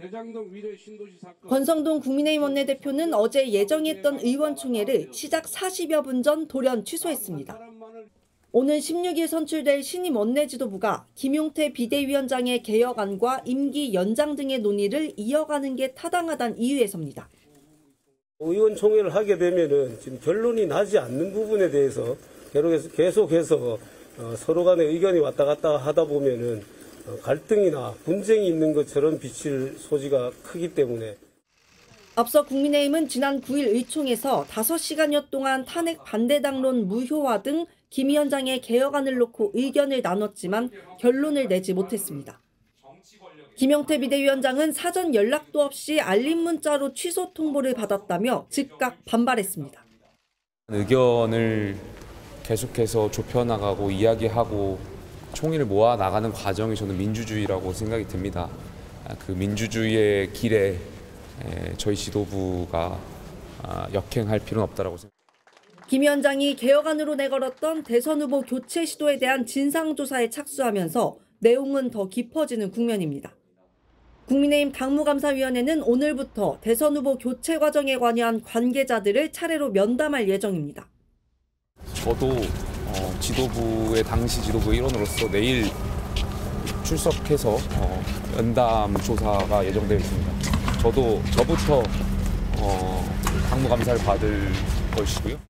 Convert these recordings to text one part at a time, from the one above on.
대장동 위례 신도시 사건. 권성동 국민의힘 원내대표는 어제 예정했던 의원총회를 시작 40여 분 전 돌연 취소했습니다. 오는 16일 선출될 신임 원내지도부가 김용태 비대위원장의 개혁안과 임기 연장 등의 논의를 이어가는 게 타당하다는 이유에서입니다. 의원총회를 하게 되면은 지금 결론이 나지 않는 부분에 대해서 계속해서 서로 간의 의견이 왔다 갔다 하다 보면은 갈등이나 분쟁이 있는 것처럼 비칠 소지가 크기 때문에. 앞서 국민의힘은 지난 9일 의총에서 5시간여 동안 탄핵 반대 당론 무효화 등 김 위원장의 개혁안을 놓고 의견을 나눴지만 결론을 내지 못했습니다. 김용태 비대위원장은 사전 연락도 없이 알림 문자로 취소 통보를 받았다며 즉각 반발했습니다. 의견을 계속해서 좁혀나가고 이야기하고 총의를 모아 나가는 과정이 저는 민주주의라고 생각이 듭니다. 그 민주주의의 길에 저희 지도부가 역행할 필요는 없다라고 생각합니다. 김 위원장이 개혁안으로 내걸었던 대선 후보 교체 시도에 대한 진상조사에 착수하면서 내용은 더 깊어지는 국면입니다. 국민의힘 당무감사위원회는 오늘부터 대선 후보 교체 과정에 관여한 관계자들을 차례로 면담할 예정입니다. 저도 지도부의 당시 지도부 일원으로서 내일 출석해서 면담 조사가 예정되어 있습니다. 저부터 당무감사를 받을 것이고요.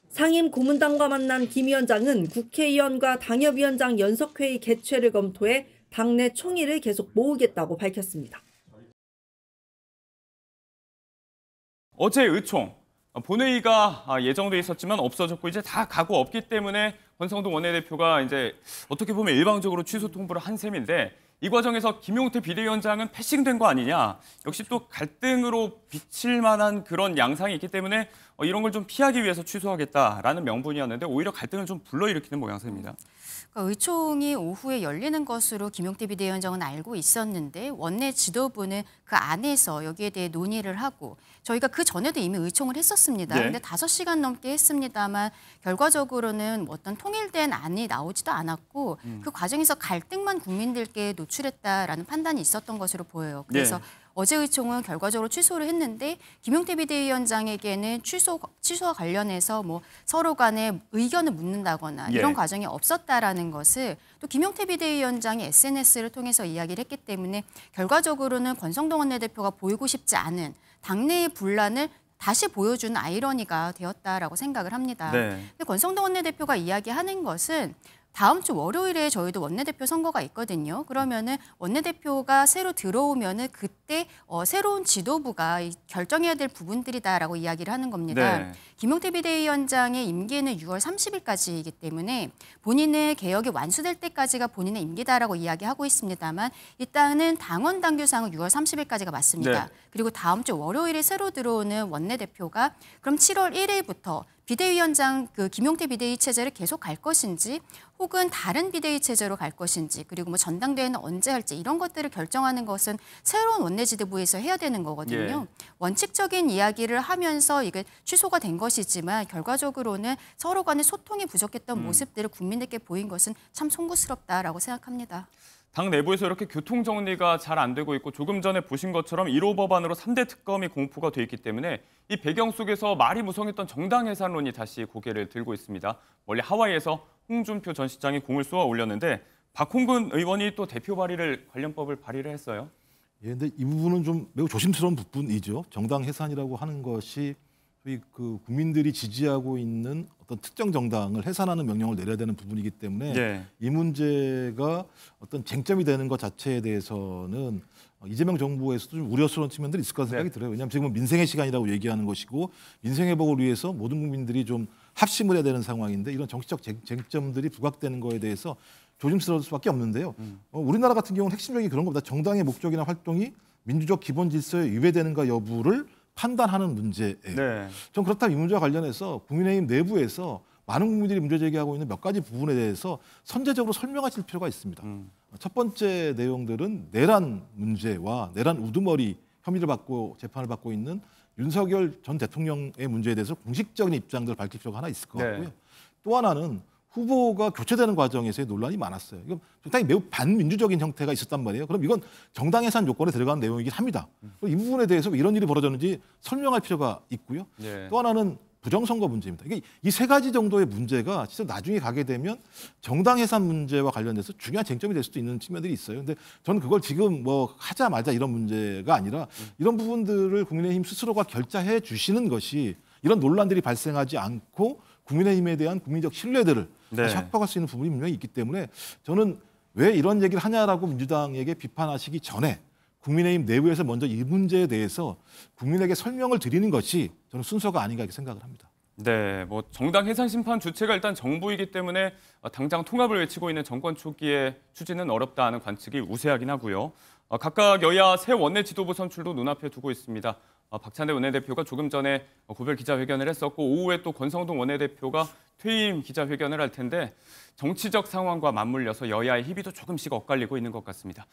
상임 고문단과 만난 김 위원장은 국회의원과 당협위원장 연석회의 개최를 검토해 당내 총의를 계속 모으겠다고 밝혔습니다. 어제 의총, 본회의가 예정돼 있었지만 없어졌고 이제 다 가고 없기 때문에 권성동 원내대표가 이제 어떻게 보면 일방적으로 취소 통보를 한 셈인데 이 과정에서 김용태 비대위원장은 패싱된 거 아니냐. 역시 또 갈등으로 비칠 만한 그런 양상이 있기 때문에 이런 걸 좀 피하기 위해서 취소하겠다라는 명분이었는데 오히려 갈등을 좀 불러일으키는 모양새입니다. 그러니까 의총이 오후에 열리는 것으로 김용태 비대위원장은 알고 있었는데 원내 지도부는 그 안에서 여기에 대해 논의를 하고 저희가 그 전에도 이미 의총을 했었습니다. 그런데 5시간 넘게 했습니다만 결과적으로는 어떤 통일된 안이 나오지도 않았고 그 과정에서 갈등만 국민들께 노출했다라는 판단이 있었던 것으로 보여요. 그래서 어제 의총은 결과적으로 취소를 했는데 김용태 비대위원장에게는 취소와 관련해서 뭐 서로 간에 의견을 묻는다거나 이런 과정이 없었다라는 것을 또 김용태 비대위원장이 SNS를 통해서 이야기를 했기 때문에 결과적으로는 권성동 원내대표가 보이고 싶지 않은 당내의 분란을 다시 보여주는 아이러니가 되었다라고 생각을 합니다. 근데 권성동 원내대표가 이야기하는 것은 다음 주 월요일에 저희도 원내대표 선거가 있거든요. 그러면은 원내대표가 새로 들어오면은 그때 새로운 지도부가 결정해야 될 부분들이다라고 이야기를 하는 겁니다. 김용태 비대위원장의 임기는 6월 30일까지이기 때문에 본인의 개혁이 완수될 때까지가 본인의 임기다라고 이야기하고 있습니다만 일단은 당원 당규상은 6월 30일까지가 맞습니다. 그리고 다음 주 월요일에 새로 들어오는 원내대표가 그럼 7월 1일부터 비대위원장 김용태 비대위 체제를 계속 갈 것인지 혹은 다른 비대위 체제로 갈 것인지 그리고 뭐 전당대회는 언제 할지 이런 것들을 결정하는 것은 새로운 원내지도부에서 해야 되는 거거든요. 원칙적인 이야기를 하면서 이게 취소가 된 것이지만 결과적으로는 서로 간의 소통이 부족했던 모습들을 국민들께 보인 것은 참 송구스럽다라고 생각합니다. 당 내부에서 이렇게 교통 정리가 잘 안 되고 있고 조금 전에 보신 것처럼 1호 법안으로 3대 특검이 공포가 돼 있기 때문에 이 배경 속에서 말이 무성했던 정당 해산론이 다시 고개를 들고 있습니다. 멀리 하와이에서 홍준표 전 시장이 공을 쏘아 올렸는데 박홍근 의원이 또 대표 발의를 관련법을 발의를 했어요. 근데 이 부분은 좀 매우 조심스러운 부분이죠. 정당 해산이라고 하는 것이 그 국민들이 지지하고 있는 어떤 특정 정당을 해산하는 명령을 내려야 되는 부분이기 때문에 이 문제가 어떤 쟁점이 되는 것 자체에 대해서는 이재명 정부에서도 좀 우려스러운 측면들이 있을 거라 생각이 들어요. 왜냐하면 지금은 민생의 시간이라고 얘기하는 것이고 민생 회복을 위해서 모든 국민들이 좀 합심을 해야 되는 상황인데 이런 정치적 쟁점들이 부각되는 거에 대해서 조심스러울 수밖에 없는데요. 우리나라 같은 경우는 핵심적인 그런 겁니다. 정당의 목적이나 활동이 민주적 기본 질서에 위배되는가 여부를 판단하는 문제예요. 전 그렇다면 이 문제와 관련해서 국민의힘 내부에서 많은 국민들이 문제 제기하고 있는 몇 가지 부분에 대해서 선제적으로 설명하실 필요가 있습니다. 첫 번째 내용들은 내란 문제와 내란 우두머리 혐의를 받고 재판을 받고 있는 윤석열 전 대통령의 문제에 대해서 공식적인 입장들을 밝힐 필요가 하나 있을 것 같고요. 또 하나는 후보가 교체되는 과정에서의 논란이 많았어요. 이건 상당히 매우 반민주적인 형태가 있었단 말이에요. 그럼 이건 정당 해산 요건에 들어가는 내용이긴 합니다. 이 부분에 대해서 왜 이런 일이 벌어졌는지 설명할 필요가 있고요. 예. 또 하나는 부정선거 문제입니다. 이게 이 세 가지 정도의 문제가 진짜 나중에 가게 되면 정당 해산 문제와 관련돼서 중요한 쟁점이 될 수도 있는 측면들이 있어요. 근데 저는 그걸 지금 뭐 하자마자 이런 문제가 아니라 이런 부분들을 국민의힘 스스로가 결자해 주시는 것이 이런 논란들이 발생하지 않고 국민의힘에 대한 국민적 신뢰들을 다시 확보할 수 있는 부분이 분명히 있기 때문에 저는 왜 이런 얘기를 하냐라고 민주당에게 비판하시기 전에 국민의힘 내부에서 먼저 이 문제에 대해서 국민에게 설명을 드리는 것이 저는 순서가 아닌가 이렇게 생각을 합니다. 네, 뭐 정당 해산 심판 주체가 일단 정부이기 때문에 당장 통합을 외치고 있는 정권 초기에 추진은 어렵다는 관측이 우세하긴 하고요. 각각 여야 새 원내 지도부 선출도 눈앞에 두고 있습니다. 박찬대 원내대표가 조금 전에 고별 기자회견을 했었고 오후에 또 권성동 원내대표가 퇴임 기자회견을 할 텐데 정치적 상황과 맞물려서 여야의 희비도 조금씩 엇갈리고 있는 것 같습니다.